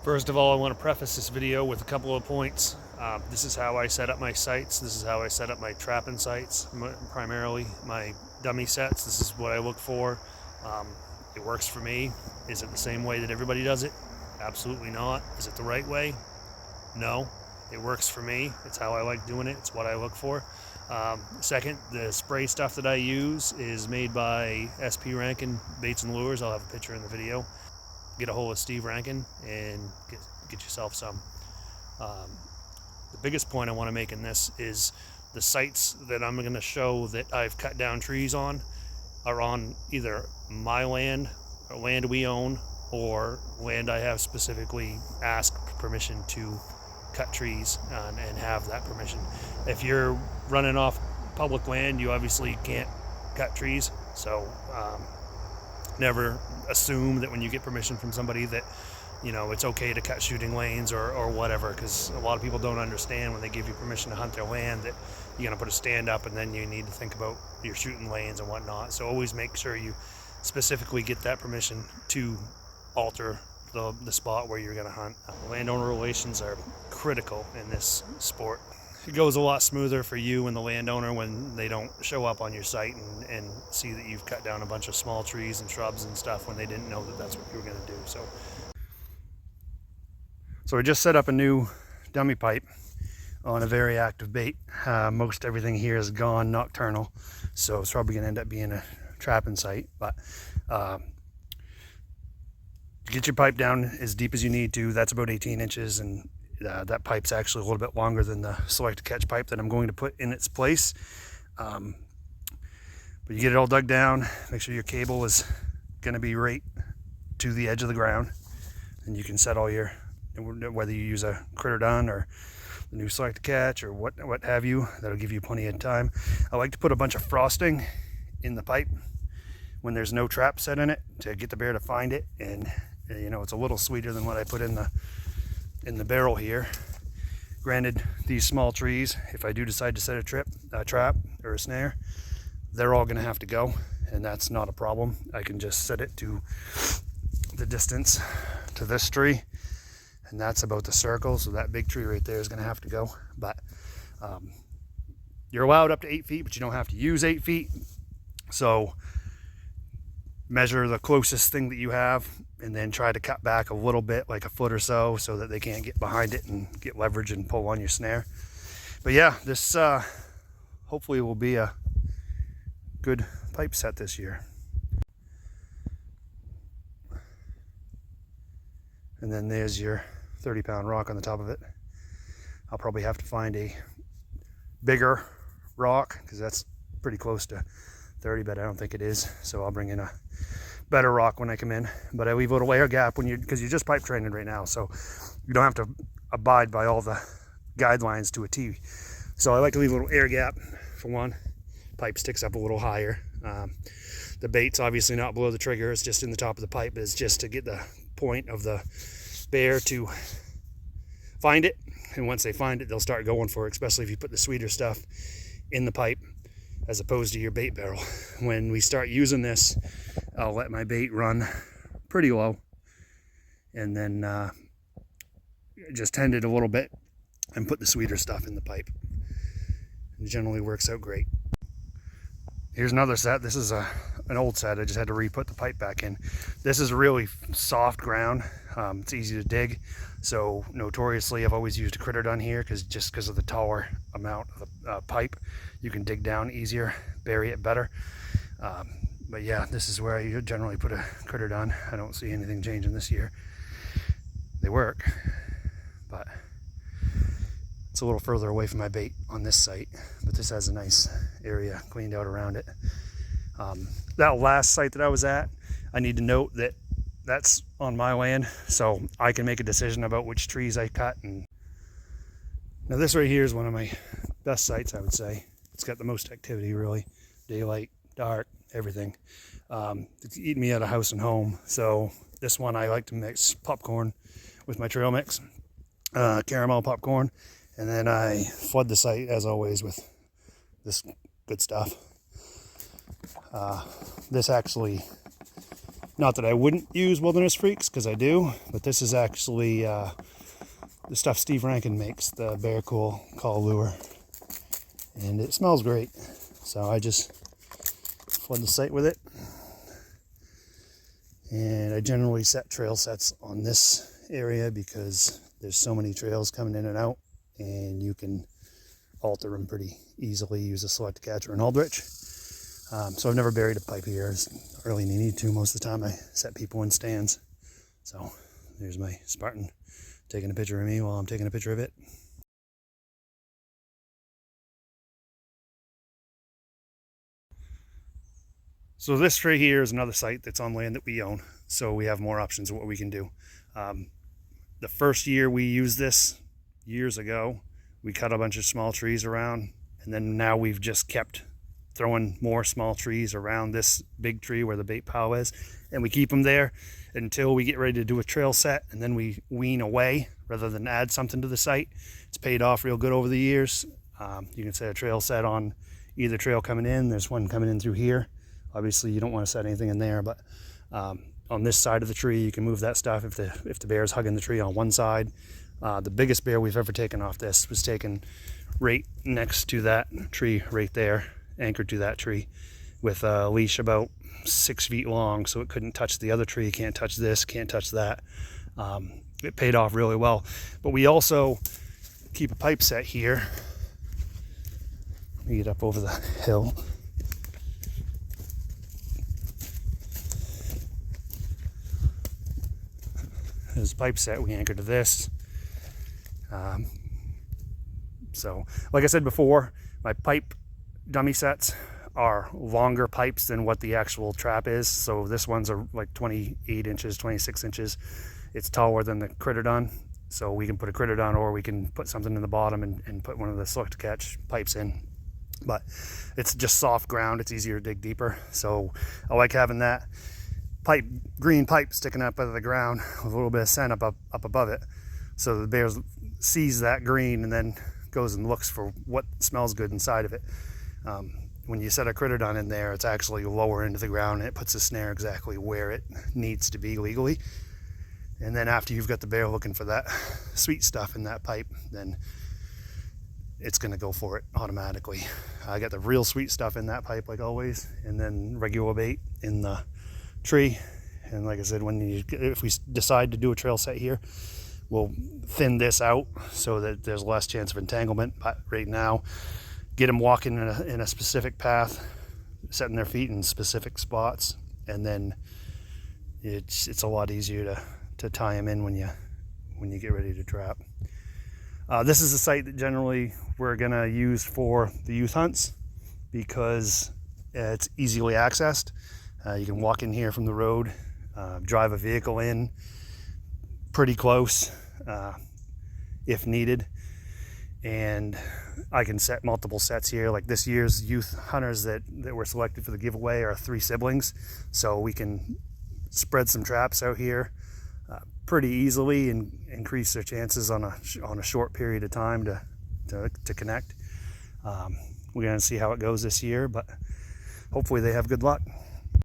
First of all, I want to preface this video with a couple of points. This is how I set up my sites. This is how I set up my trapping sites, primarily my dummy sets. This is what I look for. It works for me. Is it the same way that everybody does it? Absolutely not. Is it the right way? No. It works for me. It's how I like doing it. It's what I look for. Second, the spray stuff that I use is made by SP Rankin Baits and Lures. I'll have a picture in the video. Get a hold of Steve Rankin and get yourself some. The biggest point I want to make in this is the sites that I'm going to show that I've cut down trees on are on either my land, or land we own, or land I have specifically asked permission to cut trees on and have that permission. If you're running off public land, you obviously can't cut trees, so never assume that when you get permission from somebody that, you know, it's okay to cut shooting lanes or whatever, because a lot of people don't understand when they give you permission to hunt their land that you're going to put a stand up and then you need to think about your shooting lanes and whatnot. So always make sure you specifically get that permission to alter the spot where you're going to hunt. Landowner relations are critical in this sport. It goes a lot smoother for you and the landowner when they don't show up on your site and see that you've cut down a bunch of small trees and shrubs and stuff when they didn't know that that's what you were going to do. So we just set up a new dummy pipe on a very active bait. Most everything here is gone nocturnal, so it's probably going to end up being a trapping site. But get your pipe down as deep as you need to. That's about 18 inches, and that pipe's actually a little bit longer than the select catch pipe that I'm going to put in its place. But you get it all dug down, make sure your cable is going to be right to the edge of the ground, and you can set all your, whether you use a critter dun or the new select catch or what have you, that'll give you plenty of time. I like to put a bunch of frosting in the pipe when there's no trap set in it to get the bear to find it, and you know, it's a little sweeter than what I put in the barrel here. Granted, these small trees, if I do decide to set a trap or a snare, they're all going to have to go, and that's not a problem. I can just set it to the distance to this tree, and that's about the circle, so that big tree right there is going to have to go. But you're allowed up to 8 feet, but you don't have to use 8 feet. So measure the closest thing that you have and then try to cut back a little bit, like a foot or so that they can't get behind it and get leverage and pull on your snare. But yeah, this hopefully will be a good pipe set this year. And then there's your 30-pound rock on the top of it. I'll probably have to find a bigger rock because that's pretty close to 30, but I don't think it is. So I'll bring in a better rock when I come in. But I leave a little air gap because you're just pipe training right now, so you don't have to abide by all the guidelines to a T. So I like to leave a little air gap for one. Pipe sticks up a little higher. The bait's obviously not below the trigger, it's just in the top of the pipe. It's just to get the point of the bear to find it, and once they find it, they'll start going for it, especially if you put the sweeter stuff in the pipe as opposed to your bait barrel. When we start using this, I'll let my bait run pretty low and then just tend it a little bit and put the sweeter stuff in the pipe. It generally works out great. Here's another set. This is an old set. I just had to re-put the pipe back in. This is really soft ground. It's easy to dig. So notoriously, I've always used a critter dun here because of the taller amount of the pipe. You can dig down easier, bury it better. But yeah, this is where I generally put a critter dun. I don't see anything changing this year. They work, but it's a little further away from my bait on this site, but this has a nice area cleaned out around it. That last site that I was at, I need to note that that's on my land, so I can make a decision about which trees I cut. And now this right here is one of my best sites, I would say. It's got the most activity, really. Daylight, dark, everything. It's eating me out of house and home. So this one I like to mix popcorn with my trail mix, caramel popcorn. And then I flood the site, as always, with this good stuff. This actually Not that I wouldn't use Wilderness Freaks, because I do, but this is actually the stuff Steve Rankin makes, the Bear Cool Call Lure. And it smells great. So I just flood the site with it. And I generally set trail sets on this area because there's so many trails coming in and out, and you can alter them pretty easily, use a select catcher in Aldrich. So I've never buried a pipe here. It's early and you need to. Most of the time I set people in stands. So there's my Spartan taking a picture of me while I'm taking a picture of it. So this right here is another site that's on land that we own. So we have more options of what we can do. The first year we used this, years ago, we cut a bunch of small trees around, and then now we've just kept throwing more small trees around this big tree where the bait pile is, and we keep them there until we get ready to do a trail set, and then we wean away rather than add something to the site. It's paid off real good over the years. You can set a trail set on either trail coming in. There's one coming in through here. Obviously you don't want to set anything in there, but on this side of the tree you can move that stuff if the bear's hugging the tree on one side. The biggest bear we've ever taken off this was taken right next to that tree right there, anchored to that tree with a leash about 6 feet long, so it couldn't touch the other tree, can't touch this, can't touch that. It paid off really well. But we also keep a pipe set here. Let me get up over the hill. There's a pipe set we anchor to this. So like I said before, my pipe dummy sets are longer pipes than what the actual trap is. So this one's are like 28 inches, 26 inches. It's taller than the Critterdon. So we can put a Critterdon, or we can put something in the bottom and put one of the select catch pipes in. But it's just soft ground. It's easier to dig deeper. So I like having that pipe, green pipe sticking up out of the ground with a little bit of scent up above it. So the bear sees that green and then goes and looks for what smells good inside of it. When you set a Critterdon in there, it's actually lower into the ground, and it puts the snare exactly where it needs to be legally. And then after you've got the bear looking for that sweet stuff in that pipe, then it's going to go for it automatically. I got the real sweet stuff in that pipe like always, and then regular bait in the tree. And like I said, if we decide to do a trail set here, we'll thin this out so that there's less chance of entanglement. But right now, get them walking in a specific path, setting their feet in specific spots, and then it's a lot easier to tie them in when you get ready to trap. This is a site that generally we're gonna use for the youth hunts because it's easily accessed. You can walk in here from the road, drive a vehicle in pretty close if needed, and I can set multiple sets here. Like this year's youth hunters that were selected for the giveaway are 3 siblings, so we can spread some traps out here pretty easily and increase their chances on a short period of time to connect. We're going to see how it goes this year, but hopefully they have good luck.